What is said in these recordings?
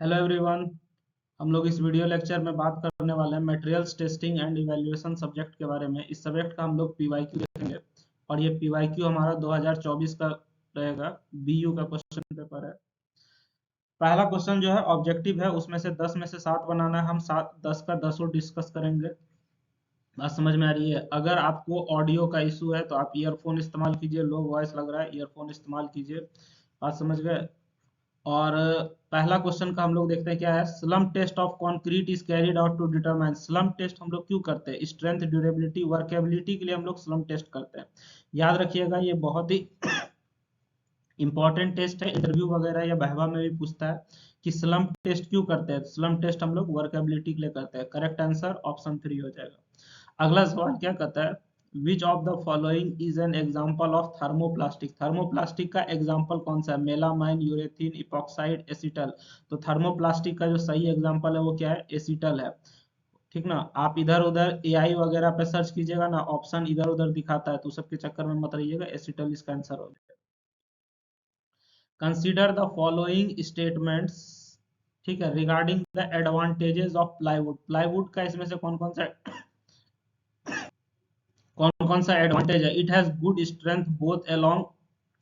Hello everyone. हम लोग इस वीडियो लेक्चर में बात करने वाले हैं materials testing and evaluation subject के बारे में। इस सब्जेक्ट का हम लोग पीवाईक्यू देखेंगे और ये पीवाईक्यू हमारा 2024 का रहेगा। बीयू का क्वेश्चन पेपर है। पहला क्वेश्चन जो है ऑब्जेक्टिव है, उसमें से 10 में से 7 बनाना है। हम 7 10 का 10 डिस्कस करेंगे। बात समझ में आ रही है? अगर आपको ऑडियो का इशू है तो आप ईयरफोन इस्तेमाल कीजिए। लो वॉइस लग रहा है, ईयरफोन इस्तेमाल कीजिए। बात समझ गए? और पहला क्वेश्चन का हम लोग देखते हैं क्या है। Slump test of concrete is carried out to determine. Slump test हम लोग क्यों करते हैं? स्ट्रेंथ, ड्यूरेबिलिटी, वर्केबिलिटी के लिए हम लोग स्लम टेस्ट करते हैं। याद रखिएगा, ये बहुत ही इंपॉर्टेंट टेस्ट है। इंटरव्यू वगैरह या बहवा में भी पूछता है कि स्लम टेस्ट क्यों करते हैं। स्लम टेस्ट हम लोग वर्केबिलिटी के लिए करते हैं। करेक्ट आंसर ऑप्शन 3 हो जाएगा। अगला सवाल क्या कहता है, which of the following is an example of thermoplastic. Thermoplastic का एग्जाम्पल कौन सा है? Melamine, urethane, epoxide, acetal. तो थर्मोप्लास्टिक का जो सही एग्जाम्पल है वो क्या है? एसिटल है। ठीक ना। आप इधर उधर एआई वगैरह पे सर्च कीजिएगा ना, ऑप्शन इधर उधर दिखाता है, तो सबके चक्कर में मत रहिएगा। एसिटल इसका आंसर हो जाएगा। कंसीडर द फॉलोइंग स्टेटमेंट्स, ठीक है, regarding the advantages of plywood. Plywood का इसमें से कौन कौन सा एडवांटेज है? It has good strength both along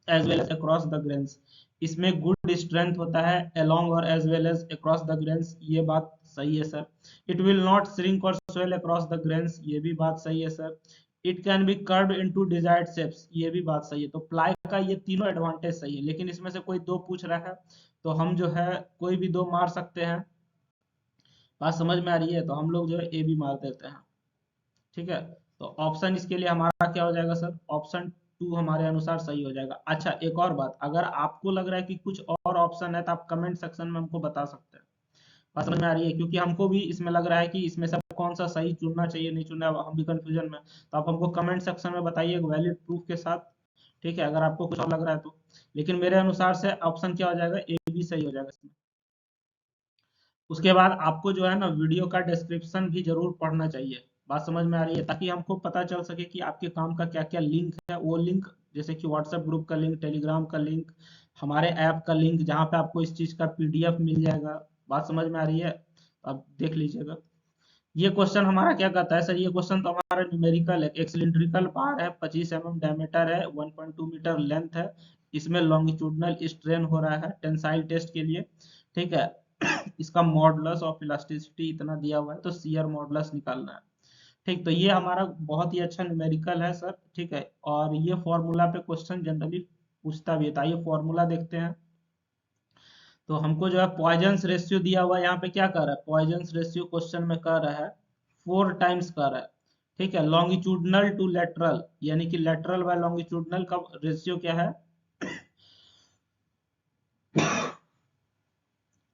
as well as across the grains. इसमें गुड स्ट्रेंथ होता है अलोंग और as well as across the grains, ये बात सही है sir. It will not shrink और स्वेल अक्रॉस द ग्रेन्स, ये भी बात सही है sir. It can be curved into desired shapes, ये भी बात सही है। तो प्लाई का ये तीनों एडवांटेज सही है, लेकिन इसमें से कोई दो पूछ रहा है तो हम जो है कोई भी दो मार सकते हैं। बात समझ में आ रही है? तो हम लोग जो है ए भी मार देते हैं। ठीक है। तो ऑप्शन इसके लिए हमारा क्या हो जाएगा सर? ऑप्शन 2 हमारे अनुसार सही हो जाएगा। अच्छा, एक और बात, अगर आपको लग रहा है कि कुछ और ऑप्शन है तो आप कमेंट सेक्शन में हमको बता सकते हैं। बात समझ में आ रही है? क्योंकि हमको भी इसमें लग रहा है कि इसमें से कौन सा सही चुनना चाहिए, नहीं चुनना, हम भी कंफ्यूजन में। तो आप हमको कमेंट सेक्शन में बताइए वैलिड प्रूफ के साथ। ठीक है, अगर आपको कुछ और लग रहा है तो। लेकिन मेरे अनुसार से ऑप्शन क्या हो जाएगा? ए भी सही हो जाएगा इसमें। उसके बाद आपको जो है ना वीडियो का डिस्क्रिप्शन भी जरूर पढ़ना चाहिए। बात समझ में आ रही है? ताकि हमको पता चल सके कि आपके काम का क्या क्या लिंक है। वो लिंक जैसे कि व्हाट्सएप ग्रुप का लिंक, टेलीग्राम का लिंक, हमारे ऐप का लिंक, जहाँ पे आपको इस चीज का पीडीएफ मिल जाएगा। बात समझ में आ रही है? आप देख लीजिएगा। ये क्वेश्चन हमारा क्या कहता है सर? ये क्वेश्चन तो हमारा न्यूमेरिकल है। एक सिलिंड्रिकल बार है, 25 mm डायमीटर है, 1.2 मीटर लेंथ है। इसमें लॉन्गिट्यूडनल स्ट्रेन हो रहा है टेंसाइल टेस्ट के लिए। ठीक है। इसका मॉडुलस ऑफ इलास्टिसिटी इतना दिया हुआ है, तो शियर मॉडुलस निकालना है। ठीक, तो ये हमारा बहुत ही अच्छा न्यूमेरिकल है सर। ठीक है। और ये फॉर्मूला पे क्वेश्चन जनरली पूछता भी है। तो आइए फॉर्मूला देखते हैं। तो हमको जो है पॉइजन्स रेशियो दिया हुआ है। यहाँ पे क्या कर रहा है? पॉइजन्स रेशियो क्वेश्चन में कर रहा है 4 टाइम्स कर रहा है। ठीक है। लॉन्गिट्यूडनल टू लेटरल, यानी कि लेटरल बाय लॉन्गिट्यूडनल का रेशियो क्या है?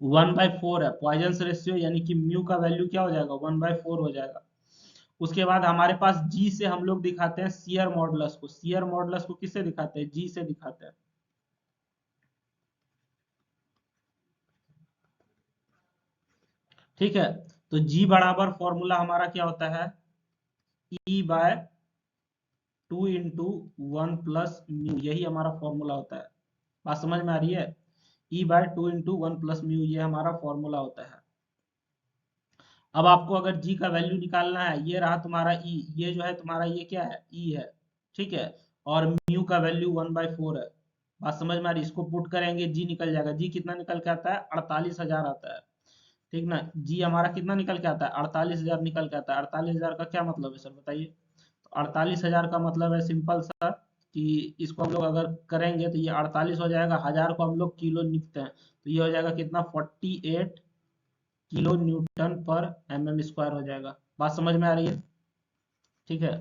1/4 है पॉइजन्स रेशियो, यानी कि म्यू का वैल्यू क्या हो जाएगा? 1/4 हो जाएगा। उसके बाद हमारे पास जी से हम लोग दिखाते हैं शियर मॉडुलस को। शियर मॉडुलस को किससे दिखाते हैं? जी से दिखाते हैं। ठीक है। तो जी बराबर फॉर्मूला हमारा क्या होता है? ई बाय 2 × 1 म्यू, यही हमारा फॉर्मूला होता है। बात समझ में आ रही है? E/2 × 1 + म्यू, ये हमारा फॉर्मूला होता है। अब आपको अगर जी का वैल्यू निकालना है, ये रहा तुम्हारा ई, ये जो है तुम्हारा ये क्या है? ई है। ठीक है। और म्यू का वैल्यू 1/4 है। बात समझ में आ रही है? इसको पुट करेंगे, जी निकल जाएगा। जी कितना निकल के आता है? 48,000 आता है। ठीक ना। जी हमारा कितना निकल के आता है? 48,000 निकल के आता है। 48,000 का क्या मतलब है सर, बताइए? तो 48,000 का मतलब है सिंपल सा कि इसको हम लोग अगर करेंगे तो ये 48 हो जाएगा। हजार को हम लोग किलो लिखते हैं, तो ये हो जाएगा कितना? 48 किलो न्यूटन पर mm² हो जाएगा। बात समझ में आ रही है? ठीक है।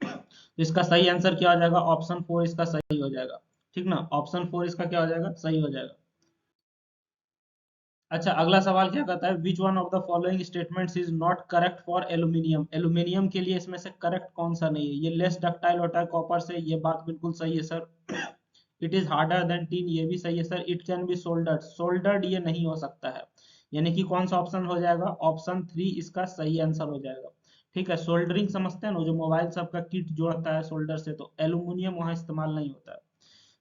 तो इसका सही आंसर क्या हो जाएगा? ऑप्शन 4 इसका सही हो जाएगा। ठीक ना। ऑप्शन 4 इसका क्या हो जाएगा? सही हो जाएगा। अच्छा, अगला सवाल क्या कहता है? Which one of the following statements is not correct for aluminium. Aluminium के लिए इसमें से करेक्ट कौन सा नहीं है? ये लेस डक्टाइल होता है कॉपर से, ये बात बिल्कुल सही है sir. It is harder than tin, ये भी सही है sir. It can B soldered, soldered ये नहीं हो सकता है। यानी कि कौन सा ऑप्शन हो जाएगा? ऑप्शन 3 इसका सही आंसर हो जाएगा। ठीक है। सोल्डरिंग समझते हैं ना, जो मोबाइल सबका किट जोड़ता है सोल्डर से, तो एल्यूमिनियम वहां इस्तेमाल नहीं होता है।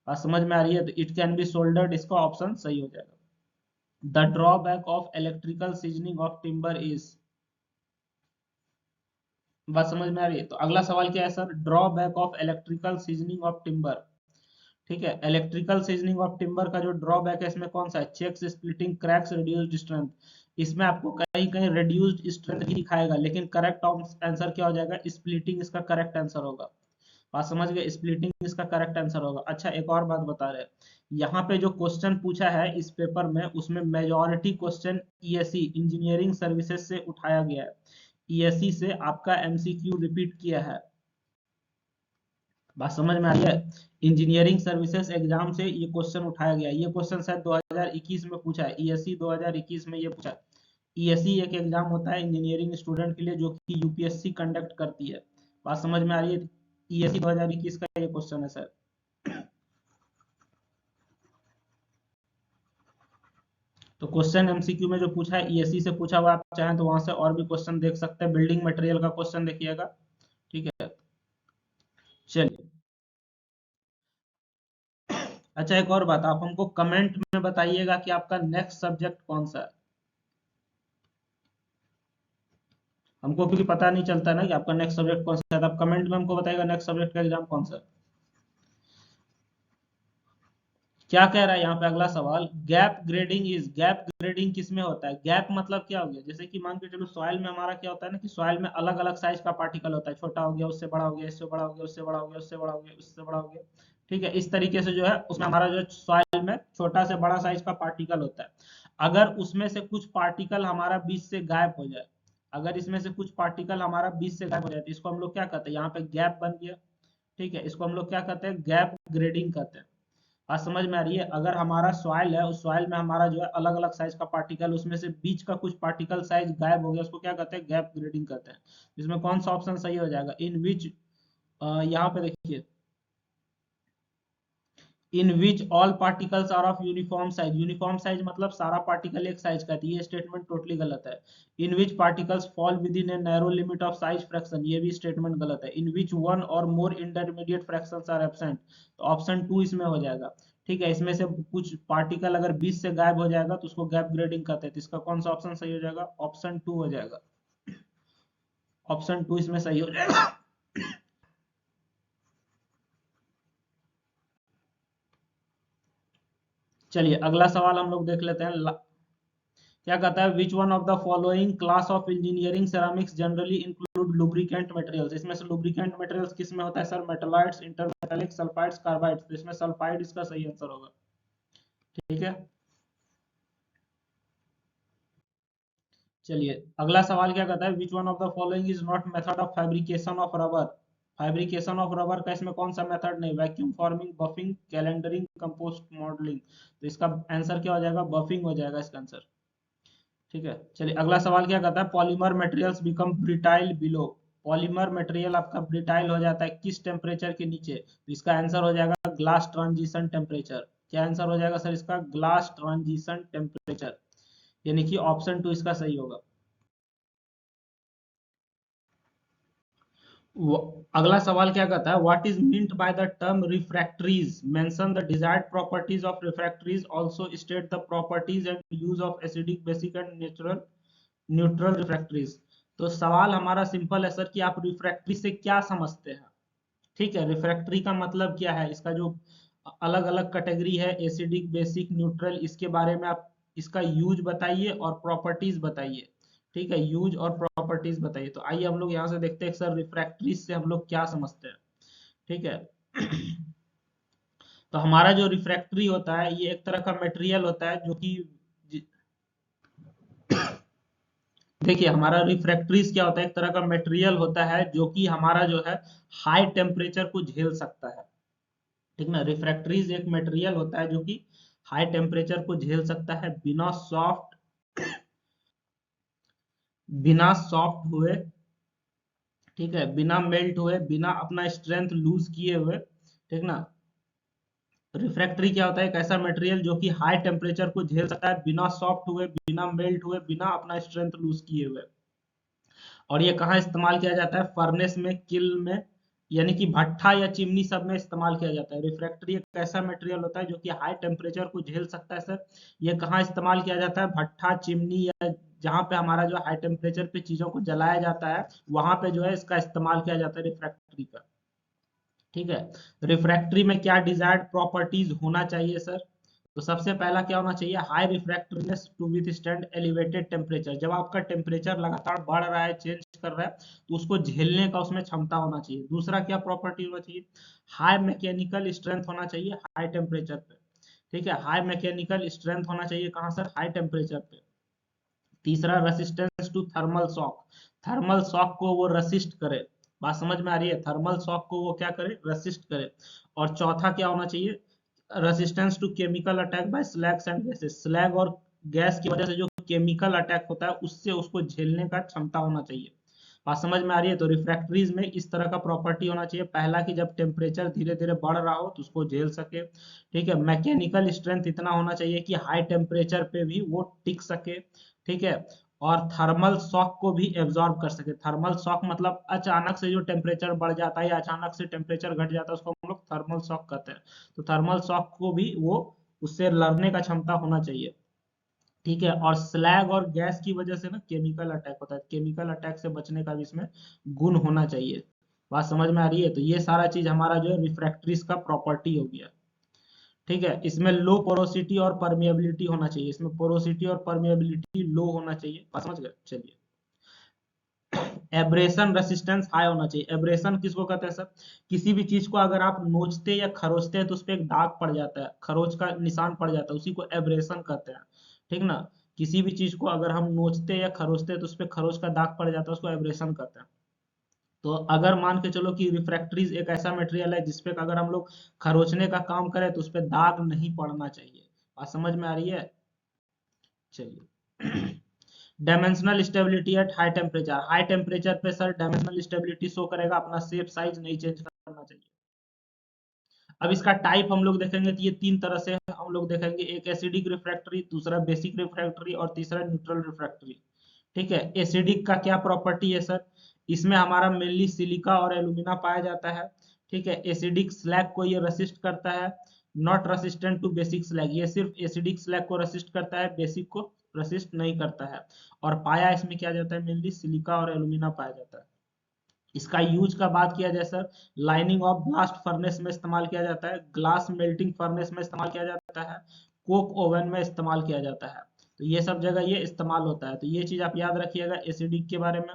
बात समझ में आ रही है? तो इट कैन बी सोल्डर्ड इसका ऑप्शन सही हो जाएगा। The drawback of electrical seasoning of timber is. बात समझ में आ रही है? तो अगला सवाल क्या है sir, drawback of electrical seasoning of timber. ठीक है, इलेक्ट्रिकल सीजनिंग ऑफ टिम्बर का जो ड्रॉबैक है इसमें कौन सा है, checks, splitting, cracks, reduced strength. इसमें आपको कहीं कहीं रिड्यूस्ड स्ट्रेंथ ही दिखाएगा, लेकिन करेक्ट आंसर क्या हो जाएगा, स्प्लिटिंग इसका करेक्ट आंसर होगा। बात समझ गए, स्प्लिटिंग इसका करेक्ट आंसर होगा। अच्छा, एक और बात बता रहे हैं, यहाँ पे जो क्वेश्चन पूछा है इस पेपर में, उसमें majority question ESC engineering services से उठाया गया है। ईएससी से आपका एमसीक्यू रिपीट किया है। बात समझ में आ रही है? इंजीनियरिंग सर्विसेज एग्जाम से ये क्वेश्चन उठाया गया। ये क्वेश्चन शायद 2021 में पूछा है, ईएससी 2021 में ये पूछा है। ईएससी एक एग्जाम होता है इंजीनियरिंग स्टूडेंट के लिए जो कि यूपीएससी कंडक्ट करती है। बात समझ में आ रही है? ईएससी 2021 का ये क्वेश्चन है सर। तो क्वेश्चन एमसीक्यू में जो पूछा है ईएससी से पूछा हुआ, आप चाहें तो वहां से और भी क्वेश्चन देख सकते हैं। बिल्डिंग मटेरियल का क्वेश्चन देखिएगा। ठीक है, चलिए। अच्छा, एक और बात, आप हमको कमेंट में बताइएगा कि आपका नेक्स्ट सब्जेक्ट कौन सा है। हमको क्योंकि पता नहीं चलता ना कि आपका नेक्स्ट सब्जेक्ट कौन सा है, तो आप कमेंट में हमको बताइएगा नेक्स्ट सब्जेक्ट का एग्जाम कौन सा है। क्या कह रहा है यहाँ पे अगला सवाल, gap grading is. Gap grading किस में होता है? गैप मतलब क्या हो गया, जैसे कि मान के चलो सॉइल में हमारा क्या होता है ना, कि सॉइल में अलग अलग साइज का पार्टिकल होता है, छोटा हो गया, उससे बड़ा हो गया, इससे बड़ा हो गया, उससे बड़ा हो गया, उससे बड़ा हो गया, उससे बड़ा हो गया। ठीक है, इस तरीके से जो है उसमें हमारा जो सॉइल में छोटा से बड़ा साइज का पार्टिकल होता है। अगर उसमें से कुछ पार्टिकल हमारा बीच से गायब हो जाए, अगर इसमें से कुछ पार्टिकल हमारा बीच से गायब हो जाए, तो इसको हम लोग क्या कहते हैं, यहाँ पे गैप बन गया। ठीक है, इसको हम लोग क्या कहते हैं, गैप ग्रेडिंग कहते हैं। बात समझ में आ रही है? अगर हमारा सॉइल है, उस सॉइल में हमारा जो है अलग अलग साइज का पार्टिकल, उसमें से बीच का कुछ पार्टिकल साइज गायब हो गया, उसको क्या कहते हैं, गैप ग्रेडिंग कहते हैं। इसमें कौन सा ऑप्शन सही हो जाएगा, इन विच, यहाँ पे देखिए, in which all particles are of uniform size. Uniform size मतलब सारा पार्टिकल एक साइज का है, तो ये स्टेटमेंट टोटली गलत है। In which particles fall within a narrow limit of size fraction, ये भी स्टेटमेंट गलत है। In which one or more intermediate fractions are absent, तो ऑप्शन 2 इसमें हो जाएगा। ठीक है, इसमें से कुछ पार्टिकल अगर बीच से गायब हो जाएगा तो उसको गैप ग्रेडिंग कहते हैं। तो इसका कौन सा ऑप्शन सही हो जाएगा, ऑप्शन 2 हो जाएगा। ऑप्शन 2 इसमें सही हो जाएगा। चलिए, अगला सवाल हम लोग देख लेते हैं। क्या कहता है, which one of the following class of engineering ceramics generally include lubricant materials. इसमें से लुब्रिकेंट मटेरियल्स किस में होता है सर, मेटलाइट्स, इंटरमेटालिक, सल्फाइड्स, कार्बाइड्स। तो इसमें सल्फाइड इसका सही आंसर होगा। ठीक है, चलिए अगला सवाल क्या कहता है, which one of the following is not method of fabrication of rubber. Fabrication of rubber का इसमें कौन सा मेथड नहीं, vacuum forming, buffing, calendering, compost modelling. तो इसका आंसर क्या हो जाएगा, बफिंग हो जाएगा इसका आंसर। ठीक है, चलिए अगला सवाल क्या कहता है, polymer materials become brittle below. Polymer material आपका ब्रिटाइल हो जाता है किस टेम्परेचर के नीचे, तो इसका आंसर हो जाएगा ग्लास ट्रांजिशन टेम्परेचर। क्या आंसर हो जाएगा सर इसका, ग्लास ट्रांजिशन टेम्परेचर, यानी कि ऑप्शन 2 इसका सही होगा। अगला सवाल क्या कहता है, what is meant by the term refractories, mention the desired properties of refractories, also state the properties and use of acidic, basic and natural neutral refractories. तो सवाल हमारा सिंपल है सर कि आप रिफ्रैक्टरी से क्या समझते हैं। ठीक है, रिफ्रैक्टरी का मतलब क्या है, इसका जो अलग अलग कैटेगरी है, एसिडिक, बेसिक, न्यूट्रल, इसके बारे में आप इसका यूज बताइए और प्रॉपर्टीज बताइए। ठीक है, यूज और प्रॉपर्टीज बताइए। तो आइए हम लोग यहाँ से देखते हैं सर रिफ्रैक्टरी से हम लोग क्या समझते हैं। ठीक है, तो हमारा जो रिफ्रैक्टरी होता है ये एक तरह का मटेरियल होता है जो कि, देखिए हमारा रिफ्रैक्टरीज क्या होता है, एक तरह का मटेरियल होता है जो कि हमारा जो है हाई टेम्परेचर को झेल सकता है। ठीक ना, रिफ्रैक्टरीज एक मटेरियल होता है जो कि हाई टेम्परेचर को झेल सकता है, बिना सॉफ्ट हुए। ठीक है, बिना मेल्ट हुए, बिना अपना स्ट्रेंथ लूज किए हुए। ठीक ना, रिफ्रैक्टरी क्या होता है, एक ऐसा मटेरियल जो कि हाई टेम्परेचर को झेल सकता है, बिना सॉफ्ट हुए, बिना मेल्ट हुए, बिना अपना स्ट्रेंथ लूज किए हुए। और ये कहाँ इस्तेमाल किया जाता है, फर्नेस में, किल में, यानी कि भट्ठा या चिमनी सब में इस्तेमाल किया जाता है। रिफ्रैक्ट्री एक ऐसा मटेरियल होता है जो कि हाई टेम्परेचर को झेल सकता है सर। ये कहाँ इस्तेमाल किया जाता है? भट्ठा, चिमनी या जहाँ पे हमारा जो हाई टेम्परेचर पे चीजों को जलाया जाता है वहां पे जो है इसका इस्तेमाल किया जाता है रिफ्रैक्ट्री का। ठीक है। रिफ्रैक्ट्री में क्या डिजायर्ड प्रॉपर्टीज होना चाहिए सर? तो सबसे पहला क्या होना चाहिए? High refractiveness to withstand elevated temperature. जब आपका टेम्परेचर लगातार बढ़ रहा है, चेंज कर रहा है, तो उसको झेलने का उसमें क्षमता होना चाहिए। दूसरा क्या प्रॉपर्टी होना चाहिए? हाई मैकेनिकल स्ट्रेंथ होना चाहिए हाई टेम्परेचर पे। ठीक है, हाई मैकेनिकल स्ट्रेंथ होना चाहिए कहाँ सर? हाई टेम्परेचर पे। तीसरा resistance to thermal shock. Thermal shock को वो रेसिस्ट करे। बात समझ में आ रही है? थर्मल शॉक को वो क्या करे? रेसिस्ट करे। और चौथा क्या होना चाहिए? Resistance to chemical attack by slags and gases. Slag और गैस की वजह से जो केमिकल अटैक होता है उससे उसको झेलने का क्षमता होना चाहिए। बात समझ में आ रही है? तो रिफ्रैक्टरीज में इस तरह का प्रॉपर्टी होना चाहिए। पहला कि जब टेम्परेचर धीरे धीरे बढ़ रहा हो तो उसको झेल सके। ठीक है, मैकेनिकल स्ट्रेंथ इतना होना चाहिए कि हाई टेम्परेचर पे भी वो टिक सके। ठीक है, और थर्मल शॉक को भी एब्जॉर्ब कर सके। थर्मल शॉक मतलब अचानक से जो टेम्परेचर बढ़ जाता है या अचानक से टेम्परेचर घट जाता है उसको हम लोग थर्मल शॉक कहते हैं। तो थर्मल शॉक को भी वो उससे लड़ने का क्षमता होना चाहिए। ठीक है, और स्लैग और गैस की वजह से ना केमिकल अटैक होता है। केमिकल अटैक से बचने का भी इसमें गुण होना चाहिए। बात समझ में आ रही है? तो ये सारा चीज हमारा जो है रिफ्रैक्टरीज का प्रॉपर्टी हो गया। ठीक है, इसमें लो पोरोसिटी और परमिएबिलिटी होना चाहिए। इसमें पोरोसिटी और परमिएबिलिटी लो होना चाहिए। बात समझ गए? चलिए, एब्रेशन रेसिस्टेंस हाई होना चाहिए। एब्रेशन किसको कहते हैं सर? किसी भी चीज को अगर आप नोचते या खरोचते हैं तो उस पर एक दाग पड़ जाता है, खरोच का निशान पड़ जाता है, उसी को एब्रेशन कहते हैं। ठीक ना? किसी भी चीज को अगर हम नोचते या खरोचते हैं तो उस पर खरोच का दाग पड़ जाता है, उसको एब्रेशन कहते हैं। तो अगर मान के चलो कि रिफ्रैक्टरीज एक ऐसा मटेरियल है जिसपे अगर हम लोग खरोचने का काम करें तो उस पर दाग नहीं पड़ना चाहिए। बात समझ में आ रही है? चलिए, dimensional stability at high temperature. High temperature पे सर डायमेंशनल स्टेबिलिटी शो करेगा, अपना शेप साइज नहीं चेंज करना चाहिए। अब इसका टाइप हम लोग देखेंगे तो ये तीन तरह से हम लोग देखेंगे। एक एसिडिक रिफ्रैक्टरी, दूसरा बेसिक रिफ्रैक्टरी और तीसरा न्यूट्रल रिफ्रैक्टरी। ठीक है, एसिडिक का क्या प्रॉपर्टी है सर? इसमें हमारा मेनली सिलिका और एल्यूमिना पाया जाता है। ठीक है, एसिडिक स्लैग को ये रेसिस्ट करता है। Not resistant to basic slag. ये सिर्फ एसिडिक स्लैग को रेसिस्ट करता है, बेसिक को रेसिस्ट नहीं करता है। और पाया इसमें क्या जाता है? मेनली सिलिका और एल्यूमिना पाया जाता है। इसका यूज का बात किया जाए sir, lining of blast furnace में इस्तेमाल किया जाता है, ग्लास मेल्टिंग फर्नेस में इस्तेमाल किया जाता है, कोक ओवन में इस्तेमाल किया जाता है। तो ये सब जगह ये इस्तेमाल होता है। तो ये चीज आप याद रखिएगा एसिडिक के बारे में।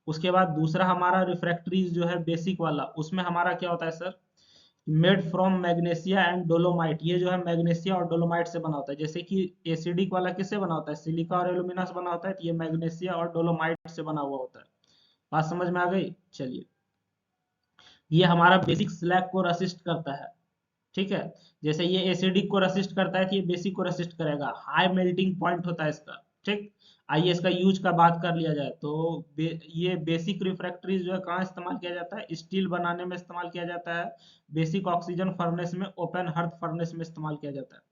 उसके बाद दूसरा हमारा रिफ्रैक्टरीज जो है बेसिक वाला, उसमें हमारा क्या होता है sir? Made from magnesia and dolomite. ये जो है मैग्नेशिया और डोलोमाइट से बना होता है। जैसे कि एसिडिक वाला किससे बना होता है? सिलिका और एल्यूमिना से बना होता है। तो ये मैग्नेशिया और डोलोमाइट से बना हुआ होता है। बात समझ में आ गई? चलिए, ये हमारा बेसिक स्लैग को रेसिस्ट करता है। ठीक है, जैसे ये एसिडिक को रेसिस्ट करता है तो ये बेसिक को रेसिस्ट करेगा। हाई मेल्टिंग पॉइंट होता है इसका। ठीक, आइए इसका यूज का बात कर लिया जाए तो ये बेसिक रिफ्रैक्टरीज जो है कहाँ इस्तेमाल किया जाता है? स्टील बनाने में इस्तेमाल किया जाता है। बेसिक ऑक्सीजन फर्नेस में, ओपन हर्थ फर्नेस में इस्तेमाल किया जाता है।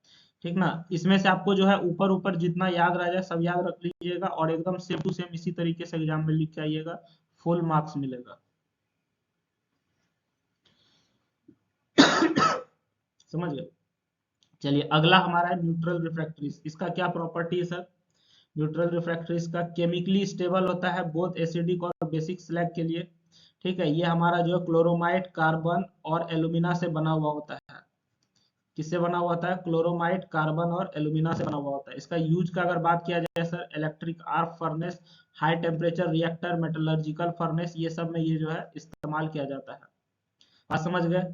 ठीक ना? इसमें से आपको जो है ऊपर ऊपर जितना याद रह जाए सब याद रख लीजिएगा और एकदम सेम टू सेम इसी तरीके से एग्जाम में लिख के आइएगा, फुल मार्क्स मिलेगा। समझ गए? चलिए, अगला हमारा है न्यूट्रल रिफ्रैक्टरीज। इसका क्या प्रॉपर्टी है सर? न्यूट्रल रिफ्रैक्टरीज का केमिकली स्टेबल होता है बोथ एसिडिक और बेसिक स्लैग के लिए। ठीक है, ये हमारा जो क्लोरोमाइट, कार्बन और एल्यूमिना से बना हुआ होता है। किससे बना हुआ होता है? क्लोरोमाइट, कार्बन और एल्यूमिना से बना हुआ होता है। इसका यूज का अगर बात किया जाए sir, electric arc furnace, high temperature reactor, metallurgical furnace, ये सब में ये जो है इस्तेमाल किया जाता है। बात समझ गए?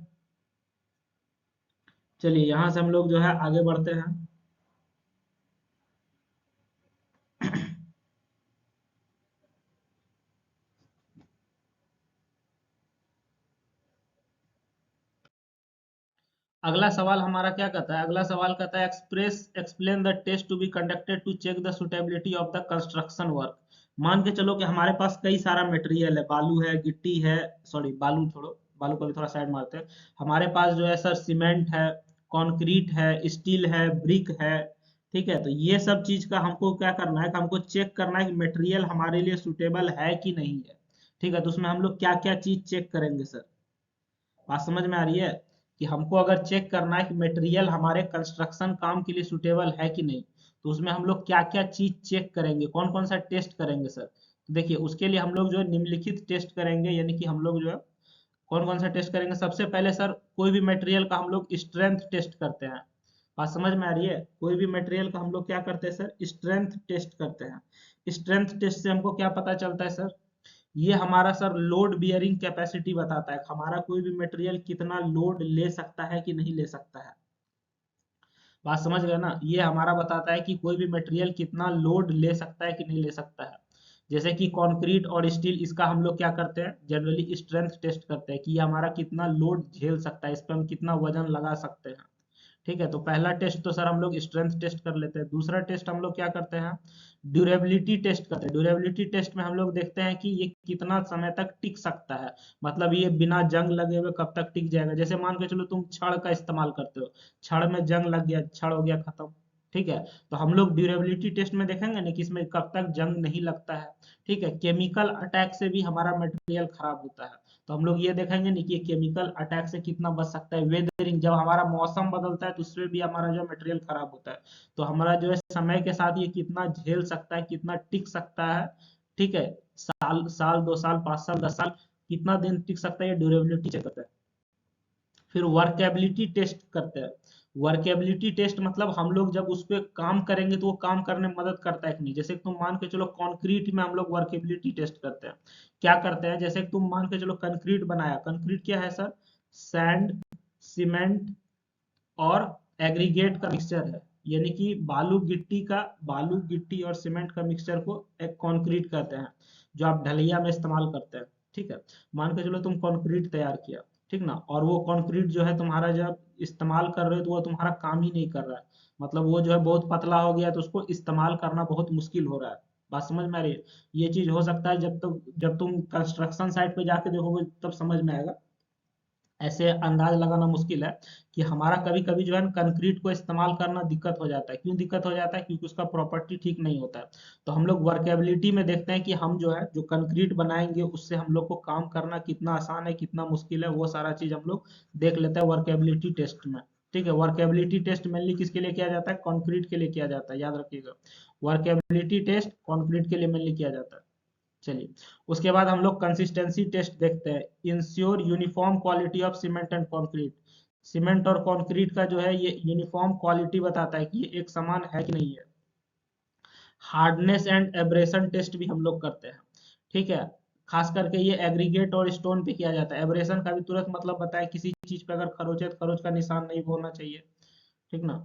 चलिए, यहाँ से हम लोग जो है आगे बढ़ते हैं। अगला सवाल हमारा क्या कहता है? अगला सवाल कहता है explain the test to be conducted to check the suitability of the construction work. मान के चलो कि हमारे पास कई सारा मटेरियल है, बालू है, गिट्टी है, सॉरी बालू छोड़ो, बालू को भी थोड़ा साइड मारते हैं। हमारे पास जो है सर सीमेंट है, कंक्रीट है, स्टील है, ब्रिक है। ठीक है, तो ये सब चीज का हमको क्या करना है कि हमको चेक करना है कि मटेरियल हमारे लिए सुटेबल है कि नहीं है। ठीक है, तो उसमें हम लोग क्या क्या चीज चेक करेंगे सर? बात समझ में आ रही है कि हमको अगर चेक करना है कि मटेरियल हमारे कंस्ट्रक्शन काम के लिए सुटेबल है कि नहीं, तो उसमें हम लोग क्या क्या चीज चेक करेंगे, कौन कौन सा टेस्ट करेंगे सर। तो देखिए उसके लिए हम लोग जो है निम्नलिखित टेस्ट करेंगे, यानी कि हम लोग जो है कौन कौन सा टेस्ट करेंगे। सबसे पहले सर कोई भी मटेरियल का हम लोग स्ट्रेंथ टेस्ट करते हैं। बात समझ में आ रही है, कोई भी मटेरियल का हम लोग क्या करते हैं सर, स्ट्रेंथ टेस्ट करते हैं। स्ट्रेंथ टेस्ट से हमको क्या पता चलता है सर, ये हमारा सर लोड बियरिंग कैपेसिटी बताता है, हमारा कोई भी मटेरियल कितना लोड ले सकता है कि नहीं ले सकता है। बात समझ गए ना, ये हमारा बताता है कि कोई भी मटेरियल कितना लोड ले सकता है कि नहीं ले सकता है। जैसे कि कंक्रीट और स्टील, इसका हम लोग क्या करते हैं, जनरली स्ट्रेंथ टेस्ट करते हैं कि ये हमारा कितना लोड झेल सकता है, इस पर हम कितना वजन लगा सकते हैं। ठीक है, तो पहला टेस्ट तो सर हम लोग स्ट्रेंथ टेस्ट कर लेते हैं। दूसरा टेस्ट हम लोग क्या करते हैं, ड्यूरेबिलिटी टेस्ट करते हैं। ड्यूरेबिलिटी टेस्ट में हम लोग देखते हैं कि ये कितना समय तक टिक सकता है, मतलब ये बिना जंग लगे हुए कब तक टिक जाएगा। जैसे मान के चलो तुम छड़ का इस्तेमाल करते हो, छड़ में जंग लग गया, छड़ हो गया खत्म। ठीक है, तो हम लोग ड्यूरेबिलिटी टेस्ट में देखेंगे ना कि इसमें कब तक जंग नहीं लगता है। ठीक है, केमिकल अटैक से भी हमारा मटेरियल खराब होता है, तो हम लोग ये देखेंगे नहीं कि केमिकल अटैक से कितना बच सकता है। वेदरिंग, जब हमारा मौसम बदलता है तो उसमें भी हमारा जो मटेरियल खराब होता है, तो हमारा जो है समय के साथ ये कितना झेल सकता है, कितना टिक सकता है। ठीक है, साल साल 2 साल 5 साल 10 साल कितना दिन टिक सकता है, ये ड्यूरेबिलिटी चेक करता है। फिर वर्केबिलिटी टेस्ट करते हैं। वर्केबिलिटी टेस्ट मतलब हम लोग जब उस पर काम करेंगे तो वो काम करने में मदद करता है कि नहीं। जैसे तुम मान के चलो कंक्रीट में हम लोग वर्केबिलिटी टेस्ट करते हैं। क्या करते हैं, जैसे तुम मान के चलो कंक्रीट बनाया, कंक्रीट क्या है सर, सैंड, सीमेंट और एग्रीगेट का मिक्सचर है। यानी कि बालू गिट्टी और सीमेंट का मिक्सचर को एक कंक्रीट कहते हैं, जो आप ढलैया में इस्तेमाल करते हैं। ठीक है, मान के चलो तुम कंक्रीट तैयार किया, ठीक ना, और वो कंक्रीट जो है तुम्हारा जब इस्तेमाल कर रहे हो तो वो तुम्हारा काम ही नहीं कर रहा है, मतलब वो जो है बहुत पतला हो गया, तो उसको इस्तेमाल करना बहुत मुश्किल हो रहा है। बात समझ में आ रही है, ये चीज हो सकता है जब तुम कंस्ट्रक्शन साइट पे जाके देखोगे तब समझ में आएगा। ऐसे अंदाज लगाना मुश्किल है कि हमारा कभी कभी जो है कंक्रीट को इस्तेमाल करना दिक्कत हो जाता है। क्यों दिक्कत हो जाता है, क्योंकि उसका प्रॉपर्टी ठीक नहीं होता है। तो हम लोग वर्केबिलिटी में देखते हैं कि हम जो है जो कंक्रीट बनाएंगे उससे हम लोग को काम करना कितना आसान है, कितना मुश्किल है, वो सारा चीज हम लोग देख लेते हैं वर्केबिलिटी टेस्ट में। ठीक है, वर्केबिलिटी टेस्ट मेनली किसके लिए किया जाता है, कंक्रीट के लिए किया जाता है, याद रखिएगा। वर्केबिलिटी टेस्ट कंक्रीट के लिए मेनली किया जाता है। चलिए, उसके बाद हम लोग कंसिस्टेंसी टेस्ट देखते हैं। Ensure uniform quality of cement and concrete. Cement और कंक्रीट का जो है ये यूनिफॉर्म क्वालिटी बताता है कि ये एक समान है कि नहीं है। हार्डनेस एंड एब्रेशन टेस्ट भी हम लोग करते हैं। ठीक है, खास करके ये एग्रीगेट और स्टोन पे किया जाता है। एब्रेशन का भी तुरंत मतलब बताए, किसी चीज पे अगर खरोच है तो खरोच का निशान नहीं होना चाहिए। ठीक ना।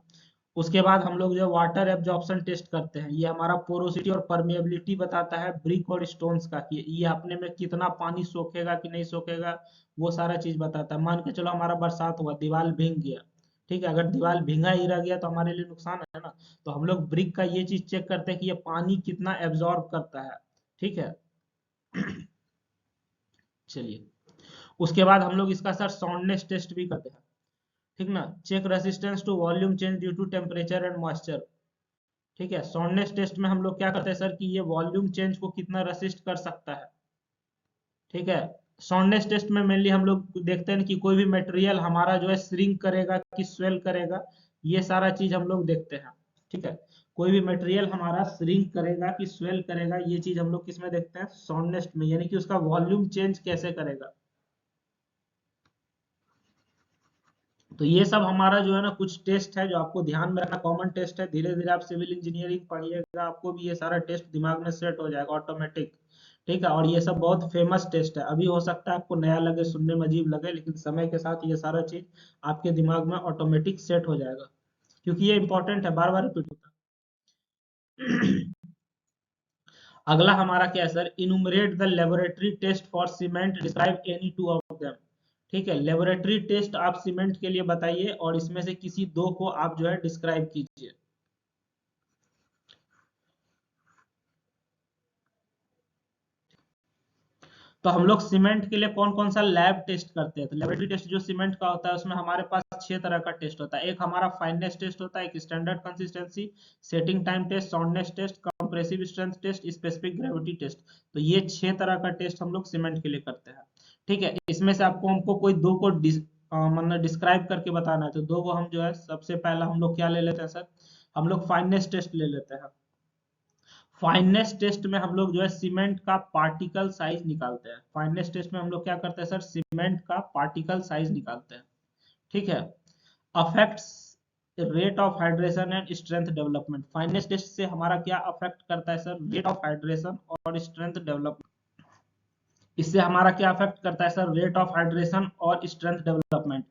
उसके बाद हम लोग जो वाटर एब्जॉर्प्शन टेस्ट करते हैं, ये हमारा पोरोसिटी और परमेबिलिटी बताता है ब्रिक और स्टोन्स का, कि ये अपने में कितना पानी सोखेगा कि नहीं सोखेगा, वो सारा चीज बताता है। मान के चलो हमारा बरसात हुआ, दीवार भीग गया, ठीक है, अगर दीवार भींगा ही रह गया तो हमारे लिए नुकसान है ना। तो हम लोग ब्रिक का ये चीज चेक करते हैं कि ये पानी कितना एब्जॉर्ब करता है। ठीक है। चलिए, उसके बाद हम लोग इसका सर साउंडनेस टेस्ट भी करते हैं। ठीक ना, check resistance to volume change due to temperature and moisture. ठीक है, साउंडनेस टेस्ट में हम लोग क्या करते हैं सर कि ये वॉल्यूम चेंज को कितना रेसिस्ट कर सकता है। ठीक है, साउंडनेस टेस्ट में मेनली हम लोग देखते हैं कि कोई भी मटेरियल हमारा जो है श्रिंक करेगा कि स्वेल करेगा, ये सारा चीज हम लोग देखते हैं। ठीक है, कोई भी मटेरियल हमारा श्रिंक करेगा कि स्वेल करेगा, ये चीज हम लोग किसमें देखते हैं, साउंडनेस में, यानी कि उसका वॉल्यूम चेंज कैसे करेगा। तो ये सब हमारा जो है ना कुछ टेस्ट है जो आपको ध्यान में रखना, कॉमन टेस्ट है। धीरे धीरे आप सिविल इंजीनियरिंग पढ़िएगा, आपको भी ये सारा टेस्ट दिमाग में सेट हो जाएगा ऑटोमेटिक। ठीक है, और ये सब बहुत फेमस टेस्ट है। अभी हो सकता है आपको नया लगे, सुनने में अजीब लगे, लेकिन समय के साथ ये सारा चीज आपके दिमाग में ऑटोमेटिक सेट हो जाएगा, क्योंकि ये इंपॉर्टेंट है, बार बार रिपीट होता है। अगला हमारा क्या है sir, enumerate the laboratory test for cement, describe any two of them. ठीक है, लेबोरेटरी टेस्ट आप सीमेंट के लिए बताइए और इसमें से किसी दो को आप जो है डिस्क्राइब कीजिए। तो हम लोग सीमेंट के लिए कौन कौन सा लैब टेस्ट करते हैं, तो लेबोरेटरी टेस्ट जो सीमेंट का होता है उसमें हमारे पास 6 तरह का टेस्ट होता है। एक हमारा फाइननेस टेस्ट होता है, एक standard consistency, setting time test, soundness test, compressive strength test, specific gravity test. तो ये 6 तरह का टेस्ट हम लोग सीमेंट के लिए करते हैं। ठीक है, इसमें से आपको हमको कोई दो को मतलब डिस्क्राइब करके बताना है, तो दो को हम जो है सबसे पहला हम लोग क्या ले लेते हैं सर, हम लोग फाइनेस टेस्ट ले लेते हैं। फाइनेस टेस्ट में हम लोग जो है सीमेंट का पार्टिकल साइज निकालते हैं। फाइनेस टेस्ट में हम लोग क्या करते हैं सर, सीमेंट का पार्टिकल साइज निकालते हैं। ठीक है, affects rate of hydration and strength development. Fineness test से हमारा क्या अफेक्ट करता है सर, रेट ऑफ हाइड्रेशन और स्ट्रेंथ डेवलपमेंट। इससे हमारा क्या अफेक्ट करता है सर, रेट ऑफ हाइड्रेशन और स्ट्रेंथ डेवलपमेंट।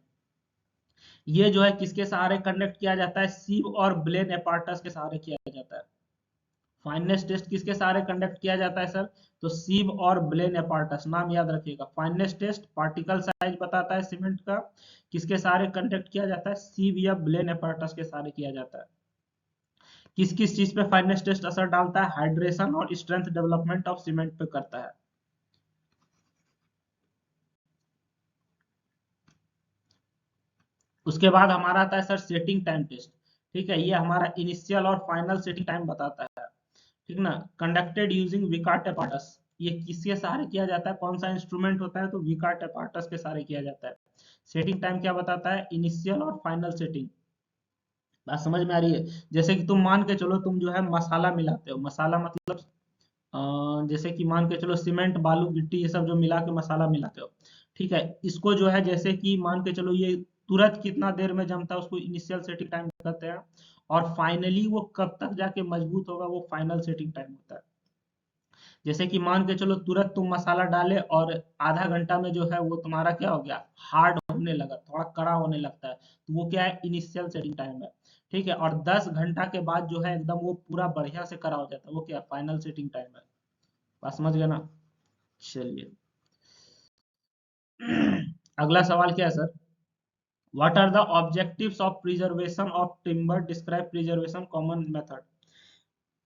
ये जो है किसके सहारे कंडक्ट किया जाता है, सीव और ब्लेन एपार्टस के सहारे किया जाता है। फाइनेस टेस्ट किसके सहारे कंडक्ट किया जाता है सर, तो सीव और ब्लेन एपार्टस, नाम याद रखिएगा। फाइनेस टेस्ट पार्टिकल साइज बताता है सीमेंट का, किसके सहारे कंडक्ट किया जाता है, सीव या ब्लेन एपार्टस के सहारे किया जाता है। किस किस चीज पे फाइनेस टेस्ट असर डालता है, हाइड्रेशन और स्ट्रेंथ डेवलपमेंट ऑफ सीमेंट पे करता है। उसके बाद हमारा आता है सर सेटिंग टाइम टेस्ट। ठीक है, ये हमारा इनिशियल और फाइनल सेटिंग टाइम बताता है। ठीक ना, कंडक्टेड यूजिंग विकार्ट एपार्टस। ये किसके सहारे किया जाता है, कौन सा इंस्ट्रूमेंट होता है, तो विकार्ट एपार्टस के सहारे किया जाता है। सेटिंग टाइम क्या बताता है, इनिशियल और फाइनल सेटिंग। बात समझ में आ रही है। जैसे कि तुम मान के चलो, तुम जो है मसाला मिलाते हो, मसाला मतलब जैसे कि मान के चलो सीमेंट बालू गिट्टी ये सब जो मिला के मसाला मिलाते हो। ठीक है, इसको जो है जैसे कि मान के चलो ये तुरंत कितना देर में जमता है, उसको इनिशियल सेटिंग टाइम कहते हैं। और फाइनली वो कब तक जाके मजबूत होगा, वो फाइनल सेटिंग टाइम होता है। जैसे कि मान के चलो तुरंत तुम मसाला डाले और आधा घंटा में जो है वो तुम्हारा क्या हो गया, हार्ड होने लगा, थोड़ा कड़ा होने लगता है, तो वो क्या है, इनिशियल सेटिंग टाइम है। ठीक है, और 10 घंटा के बाद जो है एकदम वो पूरा बढ़िया से कड़ा हो जाता है, वो क्या, फाइनल सेटिंग टाइम है। बात समझ गए ना। चलिए अगला सवाल क्या है sir, what are the objectives of preservation of timber, describe preservation common method.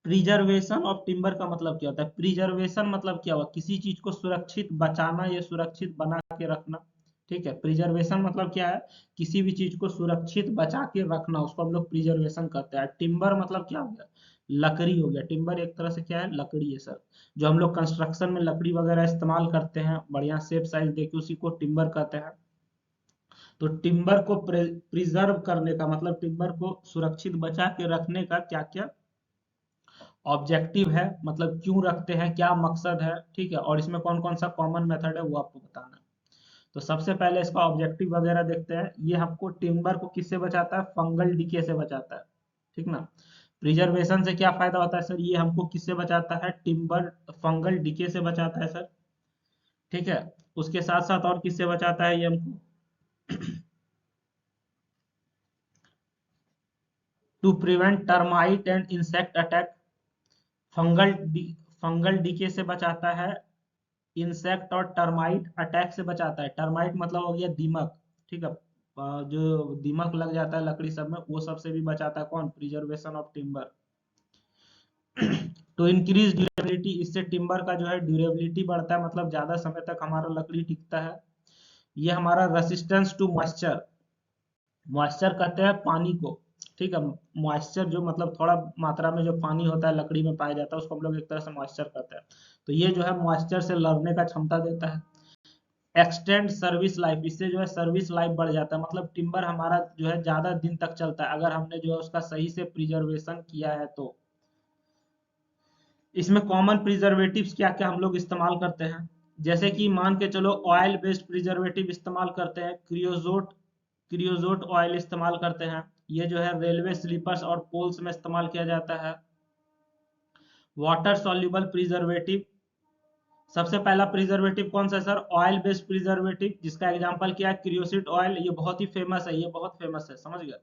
Preservation of timber का मतलब क्या होता है, प्रिजर्वेशन मतलब क्या हुआ, किसी चीज को सुरक्षित बचाना या सुरक्षित बना के रखना। ठीक है, प्रिजर्वेशन मतलब क्या है, किसी भी चीज को सुरक्षित बचा के रखना, उसको हम लोग प्रिजर्वेशन कहते हैं। टिम्बर मतलब क्या हो गया, लकड़ी हो गया। टिम्बर एक तरह से क्या है, लकड़ी है सर। जो हम लोग कंस्ट्रक्शन में लकड़ी वगैरह इस्तेमाल करते हैं, बढ़िया शेप साइज देके, उसी को टिम्बर कहते हैं। तो टिम्बर को प्रिजर्व करने का मतलब टिम्बर को सुरक्षित बचा के रखने का क्या क्या ऑब्जेक्टिव है, मतलब क्यों रखते हैं, क्या मकसद है। ठीक है, और इसमें कौन कौन सा कॉमन मेथड है वो आपको बताना है। तो सबसे पहले इसका ऑब्जेक्टिव वगैरह देखते हैं। ये हमको टिम्बर को किससे बचाता है, फंगल डिके से बचाता है। ठीक ना, प्रिजर्वेशन से क्या फायदा होता है सर, ये हमको किससे बचाता है, टिम्बर फंगल डिके से बचाता है सर। ठीक है, उसके साथ साथ और किससे बचाता है ये हमको, to prevent termite and insect attack. Fungal fungal decay से बचाता है, इंसेक्ट और टर्माइट अटैक से बचाता है। टर्माइट मतलब हो गया दीमक। ठीक है, जो दीमक लग जाता है लकड़ी सब में, वो सब से भी बचाता है कौन, preservation of timber. To increase durability, इससे टिम्बर का जो है ड्यूरेबिलिटी बढ़ता है, मतलब ज्यादा समय तक हमारा लकड़ी टिकता है। ये हमारा रेसिस्टेंस टू मॉइस्चर, मॉइस्चर कहते हैं पानी को। ठीक है, मॉइस्चर जो मतलब थोड़ा मात्रा में जो पानी होता है लकड़ी में पाया जाता है, उसको हम लोग एक तरह से मॉइस्चर कहते हैं। तो ये जो है मॉइस्चर से लड़ने का क्षमता देता है। एक्सटेंड सर्विस लाइफ, इससे जो है सर्विस लाइफ बढ़ जाता है, मतलब टिम्बर हमारा जो है ज्यादा दिन तक चलता है, अगर हमने जो है उसका सही से प्रिजर्वेशन किया है तो। इसमें कॉमन प्रिजर्वेटिव्स क्या क्या हम लोग इस्तेमाल करते हैं, जैसे कि मान के चलो ऑयल बेस्ड प्रिजर्वेटिव इस्तेमाल करते हैं, क्रियोजोट, क्रियोजोट ऑयल इस्तेमाल करते हैं। ये जो है रेलवे स्लीपर्स और पोल्स में इस्तेमाल किया जाता है। वाटर सॉल्युबल प्रिजर्वेटिव, सबसे पहला प्रिजर्वेटिव कौन सा है सर, ऑयल बेस्ड प्रिजर्वेटिव, जिसका एग्जांपल क्या है, क्रियोसिट ऑयल। ये बहुत ही फेमस है, ये बहुत फेमस है, समझ गए।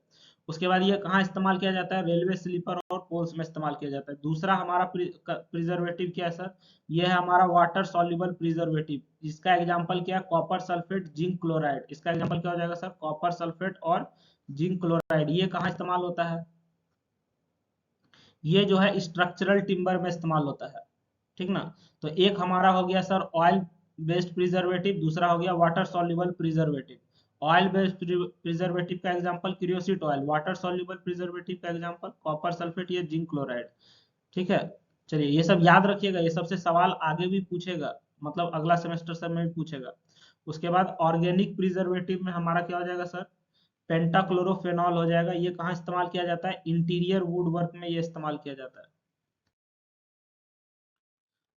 उसके बाद ये कहाँ इस्तेमाल किया जाता है, रेलवे स्लीपर और पोल्स में इस्तेमाल किया जाता है। दूसरा हमारा प्रिजर्वेटिव क्या है सर, ये है हमारा वाटर सॉल्युबल प्रिजर्वेटिव, जिसका एग्जांपल क्या है, कॉपर सल्फेट जिंक क्लोराइड। इसका एग्जांपल क्या हो जाएगा सर, कॉपर सल्फेट और जिंक क्लोराइड। ये कहाँ इस्तेमाल होता है, ये जो है स्ट्रक्चरल टिम्बर में इस्तेमाल होता है। ठीक ना, तो एक हमारा हो गया सर ऑयल बेस्ड प्रिजर्वेटिव, दूसरा हो गया water soluble preservative. Oil based preservative का example creosote oil, water soluble preservative का एग्जांपल कॉपर सल्फेट या जिंक क्लोराइड। ठीक है, चलिए ये सब याद रखिएगा, ये सबसे सवाल आगे भी पूछेगा, मतलब अगला सेमेस्टर से में भी पूछेगा। उसके बाद ऑर्गेनिक प्रिजर्वेटिव में हमारा क्या हो जाएगा सर, पेंटाक्लोरोफेनॉल हो जाएगा। ये कहाँ इस्तेमाल किया जाता है, इंटीरियर वुड वर्क में ये इस्तेमाल किया जाता है।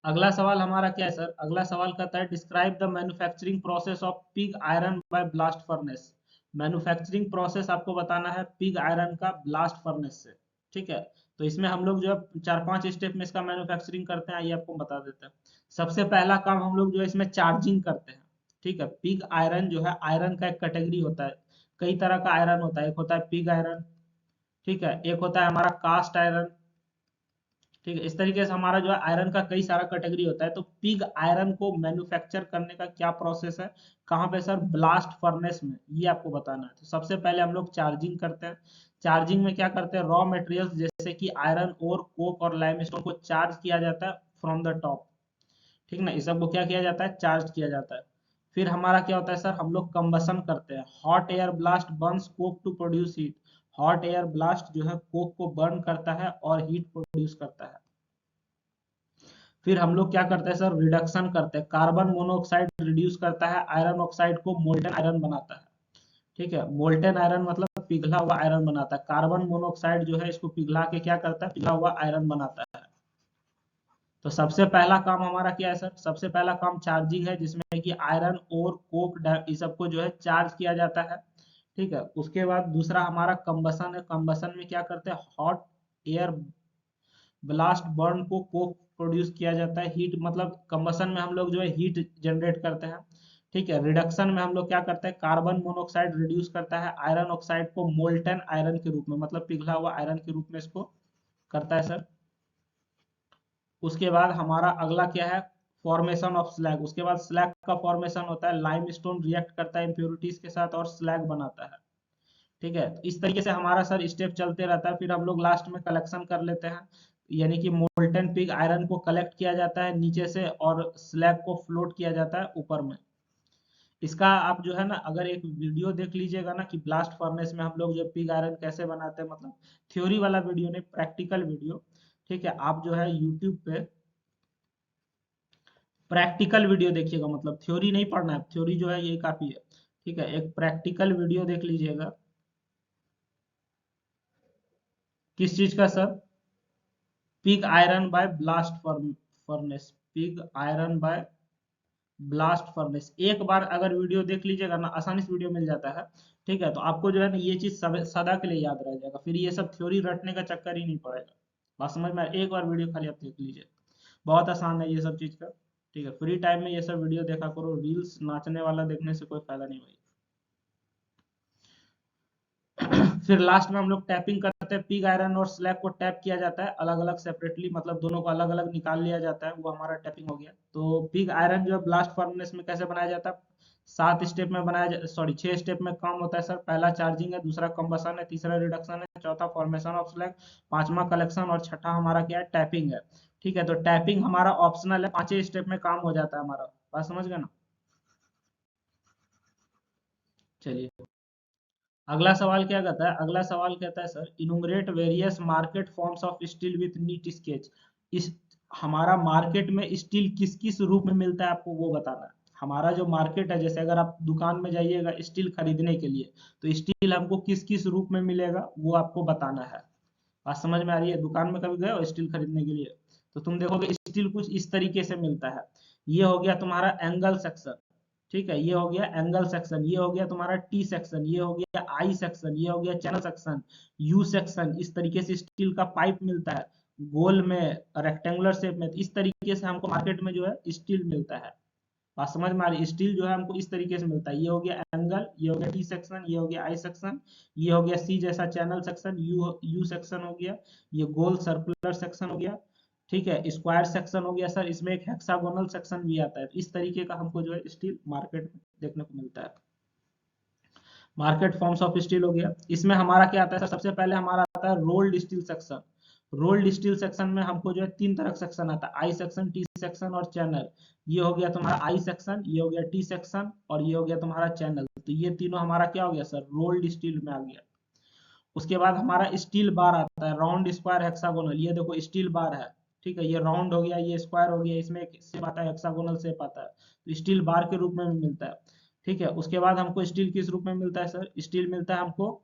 अगला सवाल हमारा क्या है सर, अगला सवाल कहता है describe the manufacturing process of pig iron by blast furnace. Manufacturing process आपको बताना है पिग आयरन का ब्लास्ट फर्नेस से, ठीक है। तो इसमें हम लोग जो है 4-5 स्टेप में इसका मैन्युफैक्चरिंग करते हैं, ये आपको बता देते हैं। सबसे पहला काम हम लोग जो है इसमें चार्जिंग करते हैं, ठीक है। पिग आयरन जो है आयरन का एक कैटेगरी होता है, कई तरह का आयरन होता है, एक होता है पिग आयरन, ठीक है, एक होता है हमारा कास्ट आयरन, ठीक है। इस तरीके से हमारा जो है आयरन का कई सारा कैटेगरी होता है। तो पिग आयरन को मैन्युफैक्चर करने का क्या प्रोसेस है, कहाँ पे सर, ब्लास्ट फर्नेस में, ये आपको बताना है। तो सबसे पहले हम लोग चार्जिंग करते हैं। चार्जिंग में क्या करते हैं, रॉ मटेरियल्स जैसे कि आयरन और कोक और लाइमस्टोन को चार्ज किया जाता है फ्रॉम द टॉप, ठीक ना। इस सब को क्या किया जाता है, चार्ज किया जाता है। फिर हमारा क्या होता है सर, हम लोग कंबसन करते हैं। Hot air blast burns coke to produce heat. Hot air blast जो है कोक को बर्न करता है और हीट प्रोड्यूस करता है। फिर हम लोग क्या करते हैं सर, रिडक्शन करते हैं। कार्बन मोनोऑक्साइड रिड्यूस करता है आयरन ऑक्साइड को, मोल्टेन आयरन बनाता है, ठीक है। मोल्टेन आयरन मतलब पिघला हुआ आयरन बनाता है। कार्बन मोनोऑक्साइड जो है इसको पिघला के क्या करता है, पिघला हुआ आयरन बनाता है। तो सबसे पहला काम हमारा क्या है सर, सबसे पहला काम चार्जिंग है, जिसमें कि आयरन और कोक इस सबको जो है चार्ज किया जाता है, ठीक है। उसके बाद दूसरा हमारा कंबसन है। कंबसन में क्या करते हैं, हॉट एयर ब्लास्ट बर्न को कोक प्रोड्यूस किया जाता है। हीट मतलब कंबसन में हम लोग जो है हीट जनरेट करते हैं, ठीक है। रिडक्शन में हम लोग क्या करते हैं, कार्बन मोनोऑक्साइड रिड्यूस करता है आयरन ऑक्साइड को मोल्टन आयरन के रूप में, मतलब पिघला हुआ आयरन के रूप में इसको करता है सर। उसके बाद हमारा अगला क्या है, फॉर्मेशन ऑफ स्लैग। उसके बाद स्लैग का फॉर्मेशन होता है, लाइमस्टोन रिएक्ट करता है इम्प्योरिटीज के साथ और स्लैग बनाता है, ठीक है। तो इस तरीके से हमारा सर स्टेप चलते रहता है। फिर हम लोग लास्ट में कलेक्शन कर लेते हैं, यानी कि मोल्टन पिग आयरन को कलेक्ट किया जाता है नीचे से और स्लैग को फ्लोट किया जाता है ऊपर में। इसका आप जो है ना, अगर एक वीडियो देख लीजिएगा ना कि ब्लास्ट फर्नेस में हम लोग जो पिग आयरन कैसे बनाते हैं, मतलब थ्योरी वाला वीडियो नहीं, प्रैक्टिकल वीडियो, ठीक है। आप जो है यूट्यूब पे प्रैक्टिकल वीडियो देखिएगा, मतलब थ्योरी नहीं पढ़ना है, थ्योरी जो है ये काफी है, ठीक है। एक प्रैक्टिकल वीडियो देख लीजिएगा। किस चीज का sir, pig iron by blast furnace, pig iron by blast furnace. एक बार अगर वीडियो देख लीजिएगा ना, आसानी से वीडियो मिल जाता है, ठीक है। तो आपको जो है ना ये चीज सदा के लिए याद रह जाएगा, फिर ये सब थ्योरी रटने का चक्कर ही नहीं पड़ेगा। बात समझ में एक बार वीडियो खाली आप देख लीजिए, बहुत आसान है ये सब चीज का, ठीक है। फ्री टाइम में ये सब वीडियो देखा करो, रील्स नाचने वाला देखने से कोई फायदा नहीं भाई। फिर लास्ट में हम लोग टैपिंग करते हैं। पिग आयरन और स्लैग को टैप किया जाता है अलग अलग सेपरेटली, मतलब दोनों को अलग अलग निकाल लिया जाता है, वो हमारा टैपिंग हो गया। तो पिग आयरन जो है ब्लास्ट फर्नेस में कैसे बनाया जाता है, 7 स्टेप में बनाया, सॉरी 6 स्टेप में काम होता है सर। पहला चार्जिंग है, दूसरा कंबसन है, तीसरा रिडक्शन है, चौथा फॉर्मेशन ऑफ स्लैग, पांचवा कलेक्शन और छठा हमारा क्या है, टैपिंग है, ठीक है। तो टैपिंग हमारा ऑप्शनल है, 5 स्टेप में काम हो जाता है हमारा। बात समझ गए ना। चलिए अगला सवाल क्या कहता है, अगला सवाल कहता है sir इनुमरेट various market forms of steel with NEET sketch. इस हमारा मार्केट में स्टील किस किस रूप में मिलता है आपको वो बताना है। हमारा जो मार्केट है, जैसे अगर आप दुकान में जाइएगा स्टील खरीदने के लिए, तो स्टील हमको किस किस रूप में मिलेगा वो आपको बताना है। बात समझ में आ रही है, दुकान में कभी गए हो स्टील खरीदने के लिए, तो तुम देखोगे स्टील कुछ इस तरीके से मिलता है। ये हो गया तुम्हारा एंगल सेक्शन, ठीक है। ये हो गया एंगल सेक्शन, ये हो गया तुम्हारा टी सेक्शन, ये हो गया आई सेक्शन, ये हो गया चैनल सेक्शन, यू सेक्शन। इस तरीके से स्टील का पाइप मिलता है गोल में, रेक्टेंगुलर शेप में। इस तरीके से हमको मार्केट में जो है स्टील मिलता है। बात समझ में आ रही है, स्टील जो है हमको इस तरीके से मिलता है। ये हो गया एंगल, ये हो गया टी सेक्शन, ये हो गया आई सेक्शन, ये हो गया सी जैसा channel section, you you section हो गया, ये गोल सर्कुलर सेक्शन हो गया, ठीक है। स्क्वायर सेक्शन हो गया सर, इसमें एक हेक्सागोनल सेक्शन भी आता है। इस तरीके का हमको जो है स्टील मार्केट में देखने को मिलता है। मार्केट फॉर्म्स ऑफ स्टील हो गया। इसमें हमारा क्या आता है, सबसे पहले हमारा आता है rolled steel section. Rolled steel section में हमको जो है 3 तरह का सेक्शन आता है, आई सेक्शन, टी सेक्शन और चैनल। ये हो गया तुम्हारा आई सेक्शन, ये हो गया टी सेक्शन और ये हो गया तुम्हारा चैनल। तो ये तीनों हमारा क्या हो गया सर, रोल्ड स्टील में आ गया। उसके बाद हमारा स्टील बार आता है, राउंड स्क्वायर हेक्सागोनल। ये देखो स्टील बार है, ठीक है। ये राउंड हो गया, ये स्क्वायर हो गया, इसमें एक शेप आता है, हेक्सागोनल शेप आता है, तो स्टील बार के रूप में भी मिलता है। ठीक है। उसके बाद हमको स्टील किस रूप में मिलता है सर? स्टील मिलता है हमको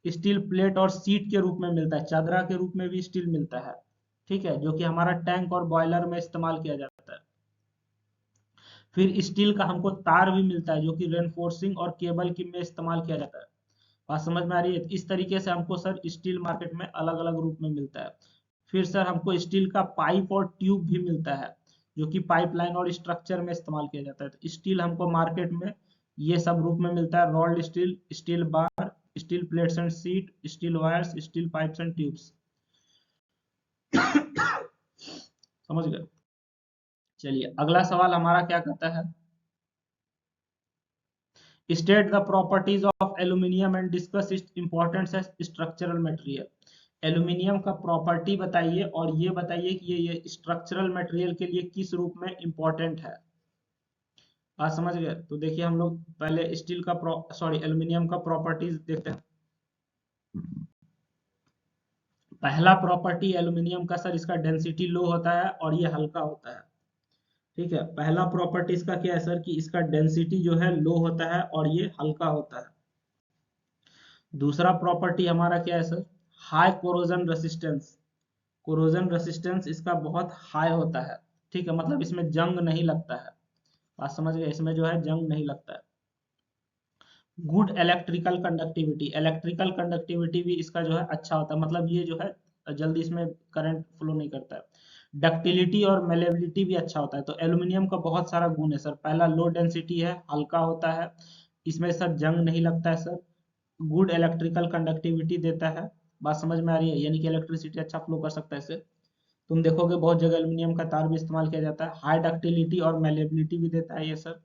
स्टील प्लेट और सीट के रूप में मिलता है, चादरा के रूप में भी स्टील मिलता है। ठीक है, जो कि हमारा टैंक और बॉयलर में इस्तेमाल किया जाता है। फिर स्टील का हमको तार भी मिलता है, जो कि रेनफोर्सिंग और केबल की में इस्तेमाल किया जाता है। बात समझ में आ रही है? इस तरीके से हमको सर स्टील मार्केट में अलग अलग रूप में मिलता है। फिर सर हमको स्टील का पाइप और ट्यूब भी मिलता है, जो कि पाइपलाइन और स्ट्रक्चर में इस्तेमाल किया जाता है। तो स्टील हमको मार्केट में ये सब रूप में मिलता है: rolled steel, steel bar, steel plates and sheet, steel wires, steel pipes and tubes. समझ गए? चलिए अगला सवाल हमारा क्या कहता है? State the properties of aluminium and discuss its importance as structural material. Aluminium का प्रॉपर्टी बताइए और ये बताइए कि ये स्ट्रक्चरल मटेरियल के लिए किस रूप में इंपॉर्टेंट है। बात समझ गए? तो देखिए हम लोग पहले स्टील का एल्यूमिनियम का प्रॉपर्टीज देखते हैं। पहला प्रॉपर्टी एल्यूमिनियम का सर, इसका डेंसिटी लो होता है और ये हल्का होता है। ठीक है, पहला प्रॉपर्टी इसका क्या है सर? कि इसका डेंसिटी जो है लो होता है और ये हल्का होता है। दूसरा प्रॉपर्टी हमारा क्या है sir? High corrosion resistance. Corrosion resistance इसका बहुत हाई होता है। ठीक है, मतलब इसमें जंग नहीं लगता है। बात समझ गए? इसमें जो है जंग नहीं लगता है। Good electrical conductivity, electrical conductivity भी इसका जो है अच्छा होता है, मतलब ये जो है जल्दी इसमें करंट फ्लो नहीं करता है। डक्टिलिटी और मेलेबिलिटी भी अच्छा होता है। तो एल्यूमिनियम का बहुत सारा गुण है सर। पहला लो डेंसिटी है, हल्का होता है, इसमें सर जंग नहीं लगता है सर। गुड इलेक्ट्रिकल कंडक्टिविटी देता है। बात समझ में आ रही है? यानी कि इलेक्ट्रिसिटी अच्छा फ्लो कर सकता है इससे। तुम देखोगे बहुत जगह एल्यूमिनियम का तार भी इस्तेमाल किया जाता है। हाई डक्टिलिटी और मेलेबिलिटी भी देता है ये सर।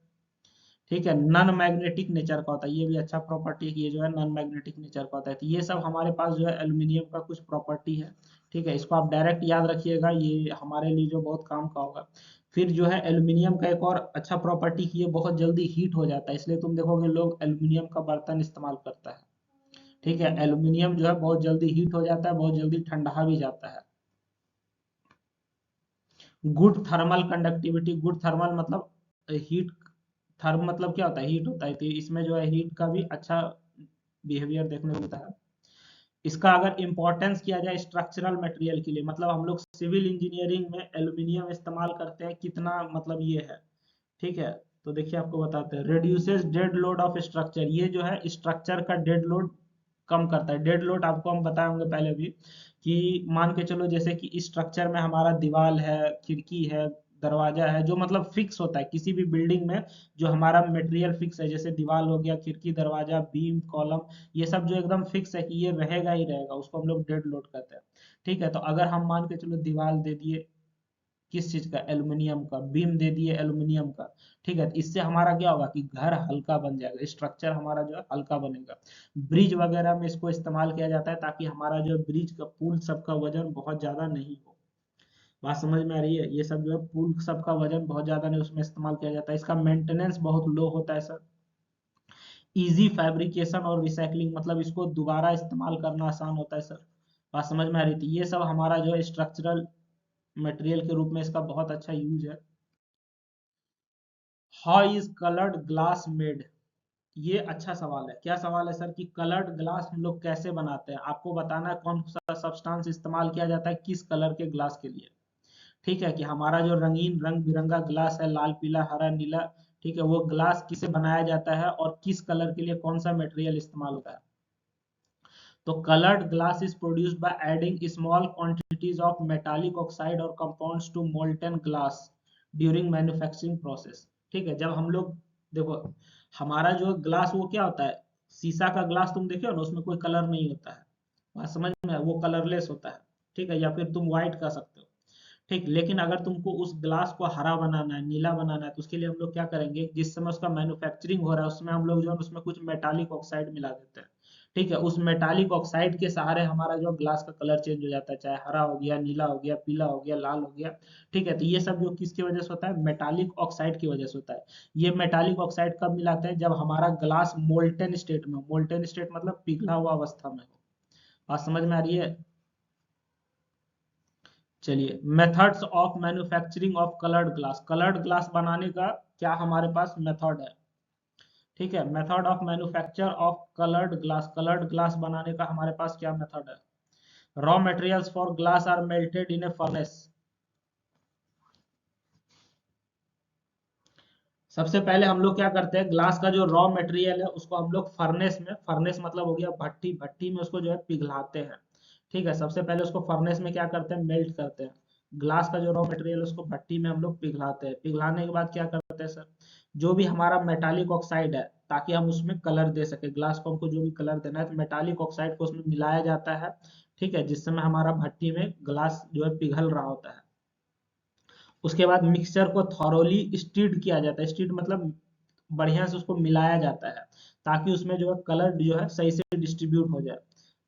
ठीक है, नॉन मैग्नेटिक नेचर का होता है, ये भी अच्छा प्रॉपर्टी है कि ये जो है नॉन मैग्नेटिक नेचर का होता है। तो ये सब हमारे पास जो है एल्यूमिनियम का कुछ प्रॉपर्टी है। ठीक है, इसको आप डायरेक्ट याद रखिएगा, ये हमारे लिए जो बहुत काम का होगा। फिर जो है एल्यूमिनियम का एक और अच्छा प्रॉपर्टी कि ये बहुत जल्दी हीट हो जाता है, इसलिए तुम देखोगे लोग एल्यूमिनियम का बर्तन इस्तेमाल करता है। ठीक है, एल्यूमिनियम जो है बहुत जल्दी हीट हो जाता है, बहुत जल्दी ठंडा भी जाता है। Good thermal conductivity, good thermal मतलब हीट, थर्म मतलब क्या होता है? हीट होता है। तो इसमें जो है हीट का भी अच्छा बिहेवियर देखने को मिलता है। इसका अगर इंपॉर्टेंस किया जाए स्ट्रक्चरल मटेरियल के लिए, मतलब हम लोग सिविल इंजीनियरिंग में एल्यूमिनियम इस्तेमाल करते हैं, कितना मतलब ये है। ठीक है, तो देखिए आपको बताते हैं। Reduces dead load of structure, ये जो है स्ट्रक्चर का डेड लोड कम करता है। डेड लोड आपको हम बताए होंगे पहले भी, कि मान के चलो जैसे कि इस स्ट्रक्चर में हमारा दीवार है, खिड़की है, दरवाजा है, जो मतलब फिक्स होता है किसी भी बिल्डिंग में। जो हमारा मटेरियल फिक्स है, जैसे दीवार हो गया, खिड़की, दरवाजा, बीम, कॉलम, ये सब जो एकदम फिक्स है कि ये रहेगा ही रहेगा, उसको हम लोग डेड लोड कहते हैं। ठीक है, तो अगर हम मान के चलो दीवार दे दिए किस चीज का? एल्यूमिनियम का। बीम दे दिए एल्यूमिनियम का। ठीक है, तो इससे हमारा क्या होगा कि घर हल्का बन जाएगा, स्ट्रक्चर हमारा जो है हल्का बनेगा। ब्रिज वगैरह में इसको इस्तेमाल किया जाता है, ताकि हमारा जो ब्रिज का पुल सबका वजन बहुत ज्यादा नहीं हो। बात समझ में आ रही है? ये सब जो है पुल सबका वजन बहुत ज्यादा नहीं, उसमें इस्तेमाल किया जाता है। इसका मेंटेनेंस बहुत लो होता है सर। इजी फैब्रिकेशन और रिसाइकलिंग, मतलब इसको दोबारा इस्तेमाल करना आसान होता है सर। बात समझ में आ रही थी? ये सब हमारा जो है स्ट्रक्चरल मटेरियल के रूप में इसका बहुत अच्छा यूज है। How is coloured glass made? ये अच्छा सवाल है। क्या सवाल है सर? कि कलर्ड ग्लास हम लोग कैसे बनाते हैं, आपको बताना है कौन सा सब्सटेंस इस्तेमाल किया जाता है किस कलर के ग्लास के लिए। ठीक है, कि हमारा जो रंगीन रंग बिरंगा ग्लास है, लाल पीला हरा नीला, ठीक है, वो ग्लास किसे बनाया जाता है और किस कलर के लिए कौन सा मटेरियल इस्तेमाल होता है। तो coloured glass is produced by adding small quantities of metallic oxide or compounds to molten glass during manufacturing process. ठीक है, जब हम लोग देखो हमारा जो ग्लास वो क्या होता है, शीशा का ग्लास तुम देखो ना, उसमें कोई कलर नहीं होता है। बात समझ में वो कलरलेस होता है। ठीक है, या फिर तुम व्हाइट कर सकते हो। ठीक, लेकिन अगर तुमको उस ग्लास को हरा बनाना है, नीला बनाना है, तो उसके लिए हम लोग क्या करेंगे? जिस समय उसका मैन्युफैक्चरिंग हो रहा है, उसमें हम लोग जो है उसमें कुछ मेटालिक ऑक्साइड मिला देते हैं। ठीक है, उस मेटालिक ऑक्साइड के सहारे हमारा जो ग्लास का कलर चेंज हो जाता है, चाहे हरा हो गया, नीला हो गया, पीला हो गया, लाल हो गया। ठीक है, तो ये सब जो किसकी वजह से होता है? मेटालिक ऑक्साइड की वजह से होता है। ये मेटालिक ऑक्साइड कब मिलाते हैं? जब हमारा ग्लास मोल्टन स्टेट में हो। मोल्टन स्टेट मतलब पिघला हुआ अवस्था में हो। बात समझ में आ रही है? चलिए, methods of manufacturing of coloured glass, coloured glass बनाने का क्या हमारे पास मेथड है। ठीक है। Method of manufacture of coloured glass बनाने का हमारे पास क्या मेथड है? Raw materials for glass are melted in a furnace. सबसे पहले हम लोग क्या करते हैं, ग्लास का जो रॉ मटेरियल है उसको हम लोग फर्नेस में, फर्नेस मतलब हो गया भट्टी, भट्टी में उसको जो है पिघलाते हैं। ठीक है, सबसे पहले उसको फर्नेस में क्या करते हैं, मेल्ट करते हैं। ग्लास का जो रॉ मटेरियल है उसको भट्टी में हम लोग पिघलाते हैं। पिघलाने के बाद क्या करते हैं सर, जो भी हमारा मेटालिक ऑक्साइड है, ताकि हम उसमें कलर दे सके, ग्लास को हमको जो भी कलर देना है तो मेटालिक ऑक्साइड को उसमें मिलाया जाता है। ठीक है, जिस समय हमारा भट्टी में ग्लास जो है पिघल रहा होता है। उसके बाद मिक्सचर को थॉरोली स्टीर्ड किया जाता है। स्टीर्ड मतलब बढ़िया से उसको मिलाया जाता है, ताकि उसमें जो है कलर जो है सही से डिस्ट्रीब्यूट हो जाए।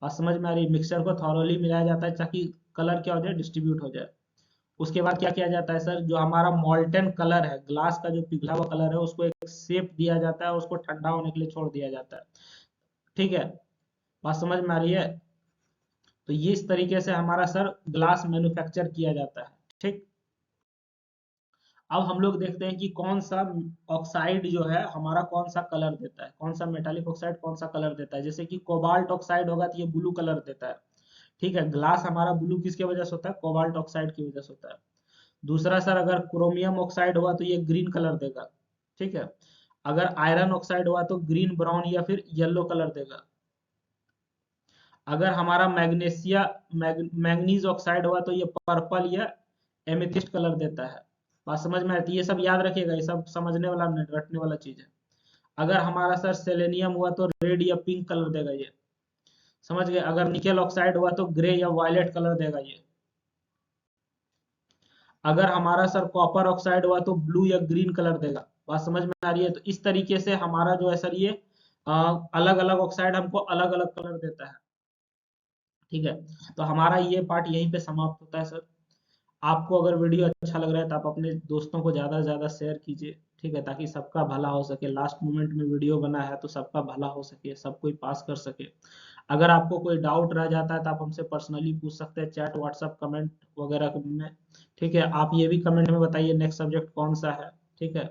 बात समझ में आ रही है? मिक्सचर को थॉरोली मिलाया जाता है ताकि कलर क्या हो जाए, डिस्ट्रीब्यूट हो जाए। उसके बाद क्या किया जाता है सर, जो हमारा मॉल्टन कलर है, ग्लास का जो पिघला हुआ कलर है, उसको एक शेप दिया जाता है, उसको ठंडा होने के लिए छोड़ दिया जाता है। ठीक है, बात समझ में आ रही है? तो ये इस तरीके से हमारा सर ग्लास मैन्युफैक्चर किया जाता है। ठीक, अब हम लोग देखते हैं कि कौन सा ऑक्साइड जो है हमारा कौन सा कलर देता है, कौन सा मेटालिक ऑक्साइड कौन सा कलर देता है। जैसे कि कोबाल्ट ऑक्साइड होगा तो ये ब्लू कलर देता है। ठीक है, ग्लास हमारा ब्लू किसके वजह से होता है, कोबाल्ट ऑक्साइड की वजह से होता है। दूसरा सर, अगर क्रोमियम ऑक्साइड हुआ तो ये ग्रीन कलर देगा। ठीक है, अगर आयरन ऑक्साइड हुआ तो ग्रीन, ब्राउन या फिर येलो कलर देगा। अगर हमारा मैग्नीज ऑक्साइड हुआ तो ये पर्पल या एमेथिस्ट कलर देता है। बात समझ में आती है? ये सब याद रखिएगा, ये सब समझने वाला रटने वाला चीज है। अगर हमारा सर सेलेनियम हुआ तो रेड या पिंक कलर देगा ये। समझ गए? अगर निकेल ऑक्साइड हुआ तो ग्रे या वायलेट कलर देगा ये। अगर हमारा सर कॉपर ऑक्साइड हुआ तो ब्लू या ग्रीन कलर देगा। बात समझ में आ रही है? तो इस तरीके से हमारा जो है सर ये अलग अलग ऑक्साइड हमको अलग अलग कलर देता है। ठीक है, तो हमारा ये पार्ट यहीं पे समाप्त होता है सर। आपको अगर वीडियो अच्छा लग रहा है तो आप अपने दोस्तों को ज़्यादा से ज़्यादा शेयर कीजिए। ठीक है, ताकि सबका भला हो सके। लास्ट मोमेंट में वीडियो बना है तो सबका भला हो सके, सब कोई पास कर सके। अगर आपको कोई डाउट रह जाता है तो आप हमसे पर्सनली पूछ सकते हैं, चैट, व्हाट्सएप, कमेंट वगैरह में। ठीक है, आप ये भी कमेंट में बताइए नेक्स्ट सब्जेक्ट कौन सा है। ठीक है,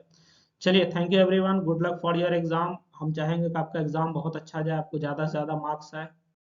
चलिए, thank you everyone, good luck for your exam. हम चाहेंगे कि आपका एग्जाम बहुत अच्छा जाए, आपको ज़्यादा से ज़्यादा मार्क्स आए।